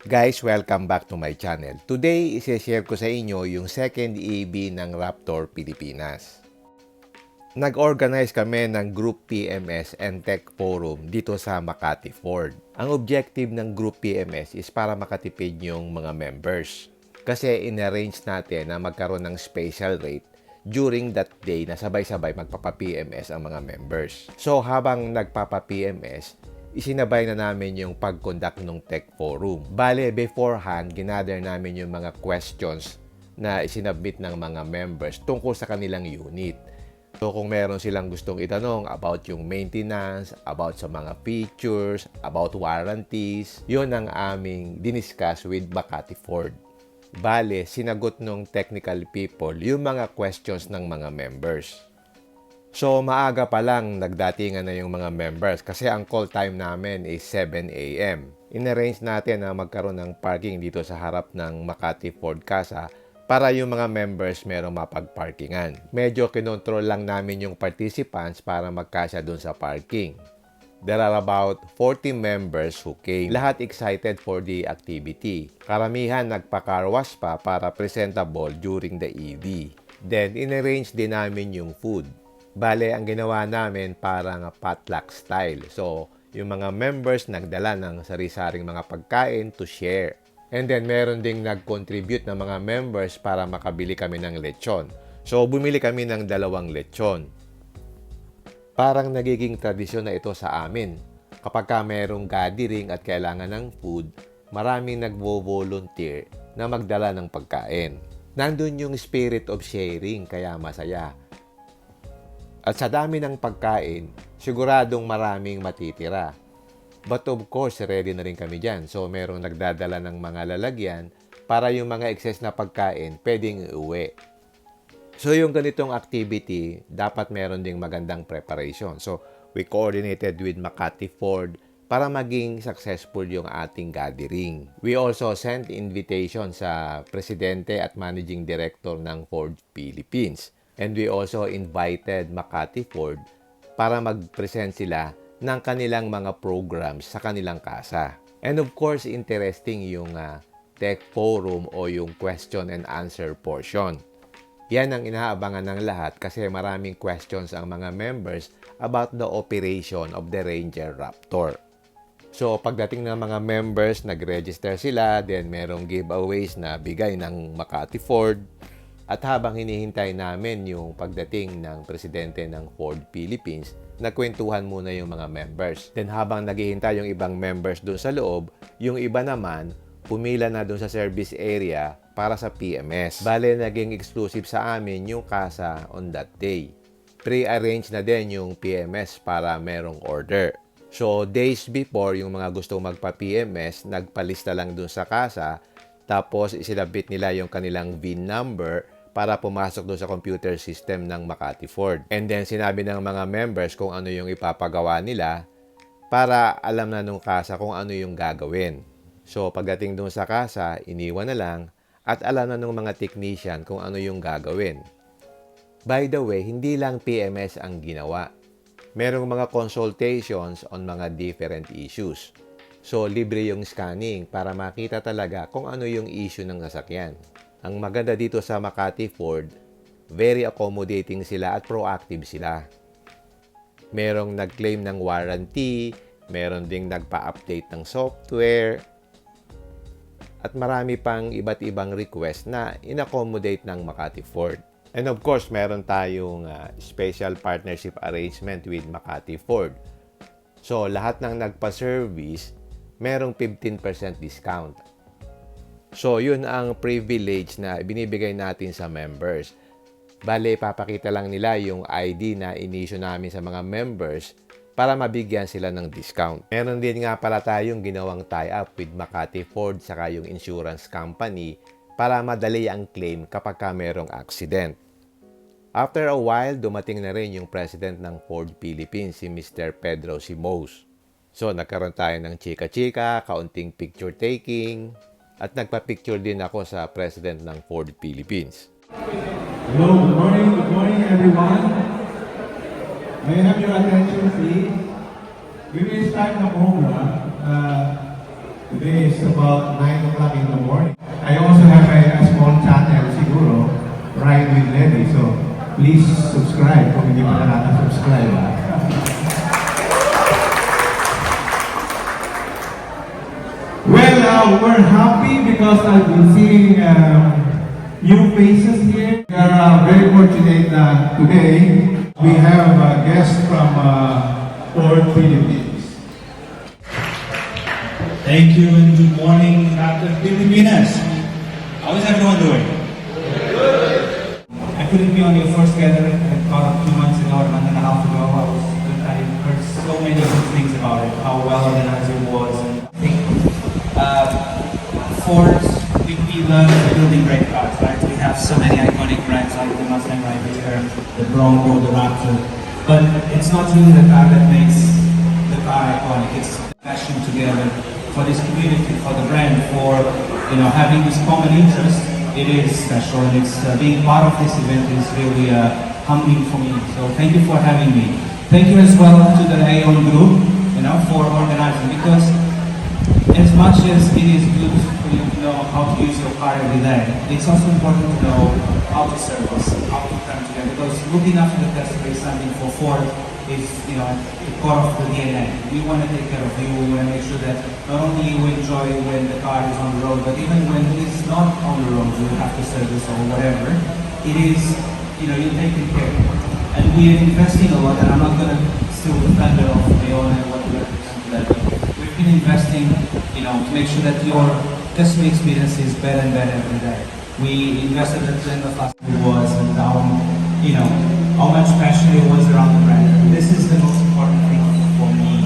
Guys, welcome back to my channel. Today, isi-share ko sa inyo yung second EB ng Raptor Pilipinas. Nag-organize kami ng Group PMS and Tech Forum dito sa Makati Ford. Ang objective ng Group PMS is para makatipid yung mga members. Kasi in-arrange natin na magkaroon ng special rate during that day na sabay-sabay magpapa-PMS ang mga members. So habang nagpapa-PMS, isinabay na namin yung pag-conduct ng Tech Forum. Bale, beforehand, ginather namin yung mga questions na isinabit ng mga members tungkol sa kanilang unit. So kung meron silang gustong itanong about yung maintenance, about sa mga features, about warranties, yun ang aming diniscuss with Makati Ford. Bale, sinagot ng technical people yung mga questions ng mga members. So, maaga pa lang nagdatingan na yung mga members kasi ang call time namin is 7 a.m. In-arrange natin na magkaroon ng parking dito sa harap ng Makati Ford Casa para yung mga members merong mapagparkingan. Medyo kinontrol lang namin yung participants para magkasya dun sa parking. There are about 40 members who came. Lahat excited for the activity. Karamihan nagpa-carwash pa para presentable during the EV. Then, in-arrange din namin yung food. Bale, ang ginawa namin parang potluck style. So, yung mga members nagdala ng sari-saring mga pagkain to share. And then, meron ding nag-contribute na mga members para makabili kami ng lechon. So, bumili kami ng 2 lechon. Parang nagiging tradisyon na ito sa amin. Kapag ka merong gathering at kailangan ng food, maraming nagvo-volunteer na magdala ng pagkain. Nandun yung spirit of sharing, kaya masaya. At sa dami ng pagkain, siguradong maraming matitira. But of course, ready na rin kami dyan. So, merong nagdadala ng mga lalagyan para yung mga excess na pagkain pwedeng iuwi. So, yung ganitong activity, dapat meron ding magandang preparation. So, we coordinated with Makati Ford para maging successful yung ating gathering. We also sent invitation sa Presidente at Managing Director ng Ford Philippines. And we also invited Makati Ford para mag-present sila ng kanilang mga programs sa kanilang kasa. And of course, interesting yung Tech Forum o yung question and answer portion. Yan ang inaabangan ng lahat kasi maraming questions ang mga members about the operation of the Ranger Raptor. So, pagdating ng mga members, nag-register sila, then merong giveaways na bigay ng Makati Ford. At habang hinihintay namin yung pagdating ng presidente ng Ford Philippines, nagkwentuhan muna yung mga members. Then habang naghihintay yung ibang members doon sa loob, yung iba naman, pumila na doon sa service area para sa PMS. Bale, naging exclusive sa amin yung kasa on that day. Pre-arrange na din yung PMS para merong order. So, days before, yung mga gustong magpa-PMS, nagpalista lang doon sa kasa, tapos isinabit nila yung kanilang VIN number para pumasok doon sa computer system ng Makati Ford. And then, sinabi ng mga members kung ano yung ipapagawa nila para alam na nung kasa kung ano yung gagawin. So, pagdating doon sa kasa, iniwan na lang at alam na ng mga technician kung ano yung gagawin. By the way, hindi lang PMS ang ginawa. Merong mga consultations on mga different issues. So, libre yung scanning para makita talaga kung ano yung issue ng sasakyan. Ang maganda dito sa Makati Ford, very accommodating sila at proactive sila. Merong nag-claim ng warranty, meron ding nagpa-update ng software, at marami pang iba't ibang request na in-accommodate ng Makati Ford. And of course, meron tayong special partnership arrangement with Makati Ford. So, lahat ng nagpa-service, merong 15% discount. So, yun ang privilege na binibigay natin sa members. Bale, papakita lang nila yung ID na inisyu namin sa mga members para mabigyan sila ng discount. Meron din nga pala tayong ginawang tie-up with Makati Ford saka yung insurance company para madali ang claim kapag merong accident. After a while, dumating na rin yung president ng Ford Philippines, si Mr. Pedro Simos. So, nagkaroon tayo ng chika-chika, kaunting picture taking, at nagpa-picture din ako sa president ng Ford Philippines. Hello, good morning everyone. May I have your attention please? We will start the program Today is about 9 o'clock in the morning. I also have a small channel, siguro, Ride with Lenny. So, please subscribe kung hindi pa nakaka-subscribe. Well, we're happy because I've been seeing new faces here. We are very fortunate that today we have a guest from Ford Philippines. Thank you and good morning, Dr. Pilipinas. How is everyone doing? I couldn't be on your first gathering. I caught up 2 months ago, a month and a half ago. I heard so many good things about it, how well organized it was. And I think Ford's big pillar building great cars, right? We have so many iconic brands like the Mustang right here, the Bronco, the Raptor. But it's not really the car that makes the car iconic. It's passion together for this community, for the brand, for having this common interest. It is special, and it's being part of this event is really humbling for me. So thank you for having me. Thank you as well to the Aeon Group, for organizing, because as much as it is good for you to know how to use your car every day, it's also important to know how to service, how to come together. Because looking after the customer is something for Ford is, core of the DNA. We want to take care of you. We want to make sure that not only you enjoy when the car is on the road, but even when it's not on the road, you have to service or whatever. It is, you're taking care. And we are investing a lot, and I'm not going to steal the thunder of Leon and what we represent today. We've been investing, to make sure that your customer experience is better and better every day. We invested at the end of last year was, and how much passion it was around the brand. This is the most important thing for me.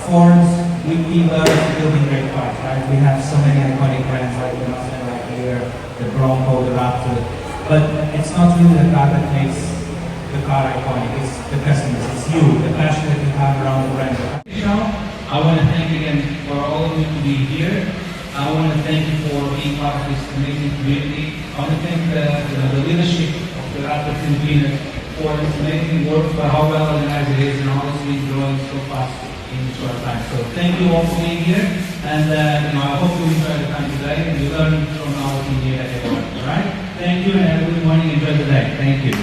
Ford's we love building great cars, right? We have so many iconic brands like the Mustang right here, the Bronco, the Raptor. But it's not really the car that makes the car iconic. It's the customers. It's you, the passion that you have around the brand. I want to thank again for all of you to be here. I want to thank you for being part of this amazing community. I want to thank the leadership of the Raptor Pilipinas for this amazing work, for how well organized it is, and honestly growing so fast in a short time. So thank you all for being here, and I hope you enjoy the time today and you learn from our team here at everyone. All right? Thank you and have a good morning. Enjoy the day. Thank you.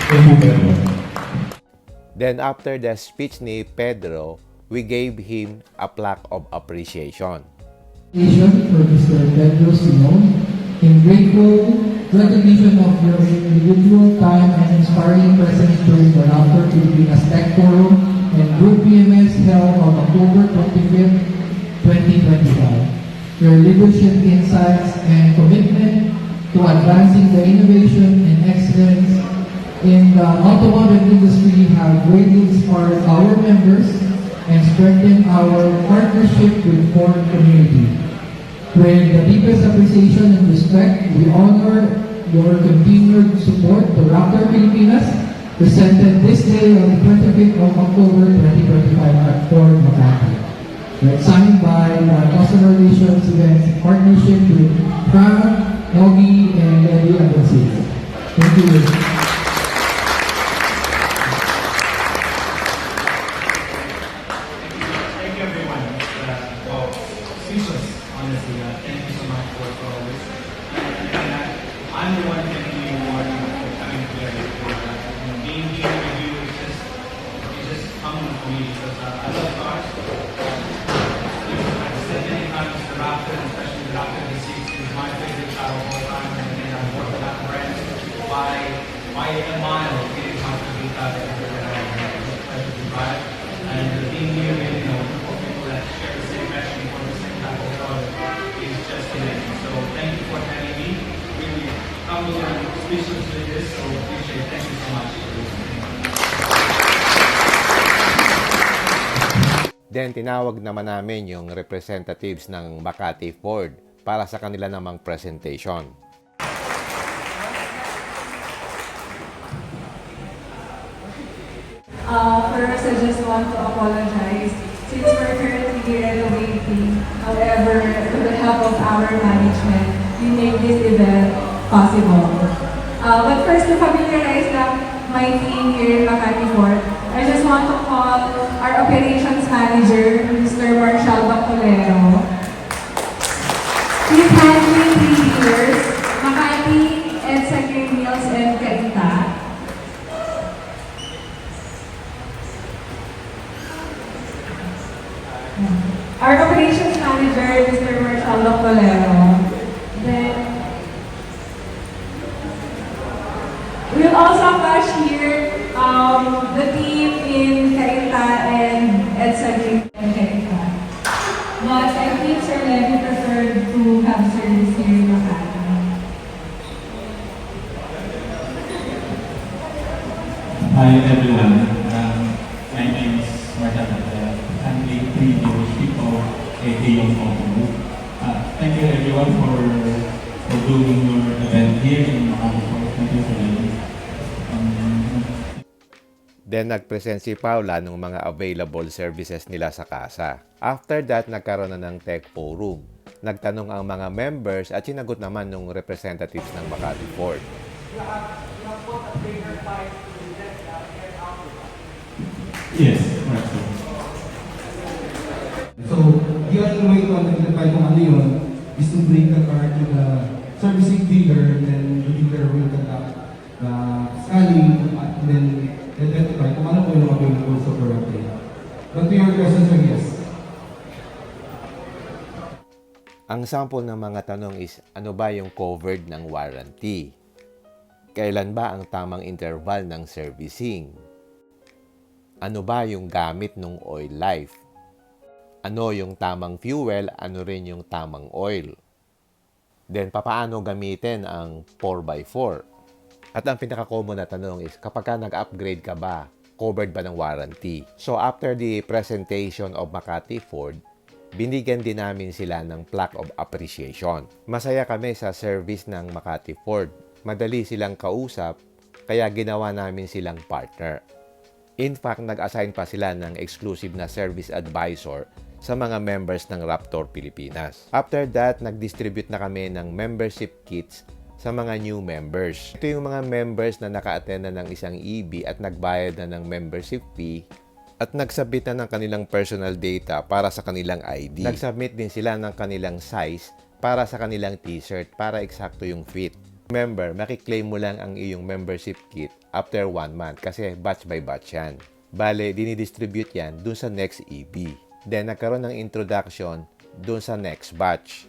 Thank you very much. Then after the speech ni Pedro, we gave him a plaque of appreciation. For Mr. Pedro Simon, in grateful recognition of your individual time and inspiring presence during the Raptor Pilipinas Tech Forum and Group PMS held on October 25th, 2025. Your leadership, insights, and commitment to advancing the innovation and excellence in the automotive industry have greatly inspired our members and strengthened our partnership with Ford community. With the deepest appreciation and respect, we honor your continued support to Raptor Pilipinas, presented this day on the 25th of October 2025 at Ford Makati. Signed by the Customer Relations Event Partnership with Frank, Nogi, and Eddie Agoncillo. Thank you. Honestly, thank you so much for all this. I'm the one thanking you more for coming together. Being here with you is just humbling for me because I love cars. I've said many times the Raptor, and especially the Raptor V6, is my favorite car of all time, and I've worked with that brand by a mile. It is my favorite car that I've ever had. Pleasure to drive, and being here with people that share the same passion for the same type of car is just amazing. So thank you for having me. Really humble and speechless with this. So appreciate it. Thank you so much for listening. Then tinawag naman namin yung representatives ng Makati Ford para sa kanila namang presentation. First, I just want to apologize since we're currently renovating. However, with the help of our management, we make this event possible. But first, to familiarize lang my team here in Makati Fort, I just want to call our operations manager, Mr. Marshall Bacolero. He's handling 3 years, Makati, EDSA Mills, and Cainta. Our operations manager, Mr. Marshall Bacolero. Then, we'll also flash here the team in Cainta and EDSA and Cainta. But I think Sir Levy preferred to have service here in Makati. Hi everyone. My name is Marshall Bacolero. I'm the 3 dealership of ATM Auto. Thank you everyone for doing your event here in Makati Fort. Thank you for Then nag-present si Paula ng mga available services nila sa kasa. After that, nagkaroon na ng tech forum. Nagtanong ang mga members at sinagot naman ng representatives ng Makati Fort. Yes, right. So, the only way to identify kung ano yun is to bring the car to the servicing dealer, then the dealer will conduct the scanning, and then identify kung ano po yung available sa product. But to your question, sir, yes. Ang sample ng mga tanong is, ano ba yung covered ng warranty? Kailan ba ang tamang interval ng servicing? Ano ba yung gamit ng oil life? Ano yung tamang fuel? Ano rin yung tamang oil? Then, papaano gamitin ang 4x4? At ang pinaka-common na tanong is, kapag ka nag-upgrade ka ba, covered ba ng warranty? So, after the presentation of Makati Ford, binigyan din namin sila ng plaque of appreciation. Masaya kami sa service ng Makati Ford. Madali silang kausap, kaya ginawa namin silang partner. In fact, nag-assign pa sila ng exclusive na service advisor sa mga members ng Raptor Pilipinas. After that, nag-distribute na kami ng membership kits sa mga new members. Ito yung mga members na naka-attend na ng isang EB at nagbayad na ng membership fee at nagsubmit na ng kanilang personal data para sa kanilang ID. Nagsubmit din sila ng kanilang size para sa kanilang t-shirt para eksakto yung fit. Member, makiklaim mo lang ang iyong membership kit after 1 month kasi batch by batch yan. Bale, dinidistribute yan dun sa next EB. Then, nagkaroon ng introduction dun sa next batch.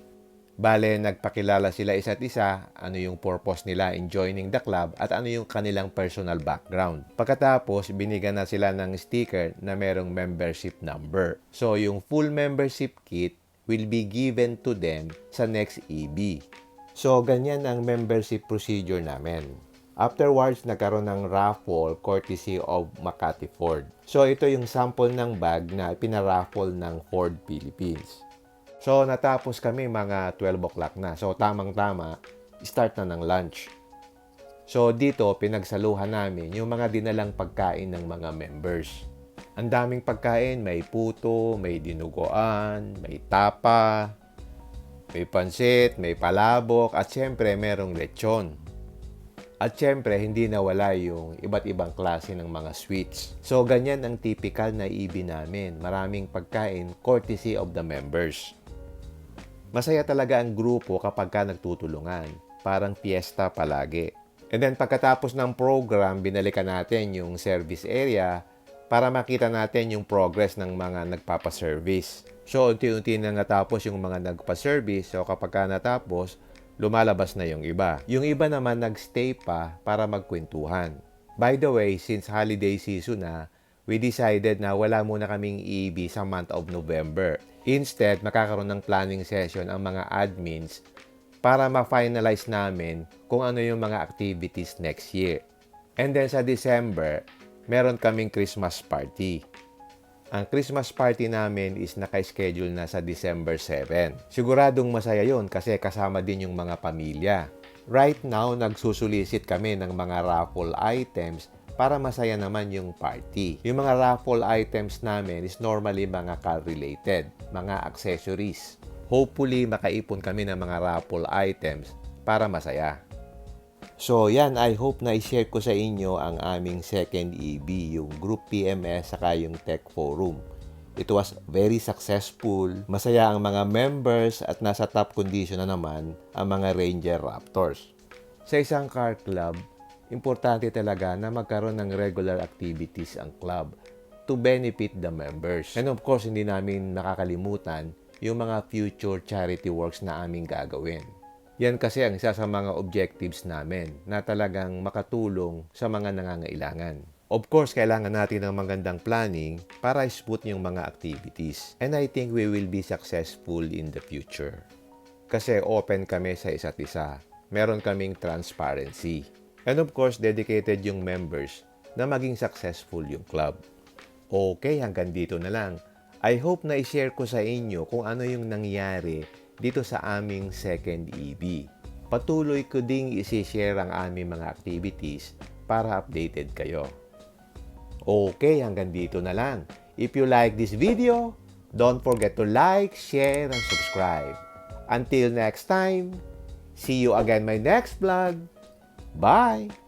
Bale, nagpakilala sila isa't isa, ano yung purpose nila in joining the club at ano yung kanilang personal background. Pagkatapos, binigyan na sila ng sticker na merong membership number. So, yung full membership kit will be given to them sa next EB. So, ganyan ang membership procedure namin. Afterwards, nagkaroon ng raffle courtesy of Makati Ford. So, ito yung sample ng bag na pinaraffle ng Ford Philippines. So, natapos kami mga 12 o'clock na. So, tamang-tama, start na ng lunch. So, dito, pinagsaluhan namin yung mga dinalang pagkain ng mga members. Ang daming pagkain, may puto, may dinuguan, may tapa, may pansit, may palabok, at syempre merong lechon. At syempre, hindi nawala yung iba't ibang klase ng mga sweets. So, ganyan ang typical na EB namin. Maraming pagkain, courtesy of the members. Masaya talaga ang grupo kapag ka nagtutulungan. Parang fiesta palagi. And then, pagkatapos ng program, binalikan natin yung service area para makita natin yung progress ng mga nagpapaservice. So, unti-unti na natapos yung mga nagpa-service. So, kapag ka natapos, lumalabas na yung iba. Yung iba naman nagstay pa para magkwentuhan. By the way, since holiday season na, we decided na wala muna kaming EB sa month of November. Instead, makakaroon ng planning session ang mga admins para ma-finalize namin kung ano yung mga activities next year. And then sa December, meron kaming Christmas party. Ang Christmas party namin is naka-schedule na sa December 7. Siguradong masaya yon kasi kasama din yung mga pamilya. Right now, nagsusulisit kami ng mga raffle items para masaya naman yung party. Yung mga raffle items namin is normally mga car-related, mga accessories. Hopefully, makaipon kami ng mga raffle items para masaya. So yan, I hope na i-share ko sa inyo ang aming second EB, yung Group PMS saka yung Tech Forum. It was very successful, masaya ang mga members at nasa top condition na naman ang mga Ranger Raptors. Sa isang car club, importante talaga na magkaroon ng regular activities ang club to benefit the members. And of course, hindi namin nakakalimutan yung mga future charity works na aming gagawin. Yan kasi ang isa sa mga objectives namin na talagang makatulong sa mga nangangailangan. Of course, kailangan natin ng magandang planning para smooth yung mga activities. And I think we will be successful in the future. Kasi open kami sa isa't isa. Meron kaming transparency. And of course, dedicated yung members na maging successful yung club. Okay, hanggang dito na lang. I hope na i-share ko sa inyo kung ano yung nangyari dito sa aming second EB. Patuloy ko ding isi-share ang aming mga activities para updated kayo. Okay, hanggang dito na lang. If you like this video, don't forget to like, share, and subscribe. Until next time, see you again my next vlog. Bye!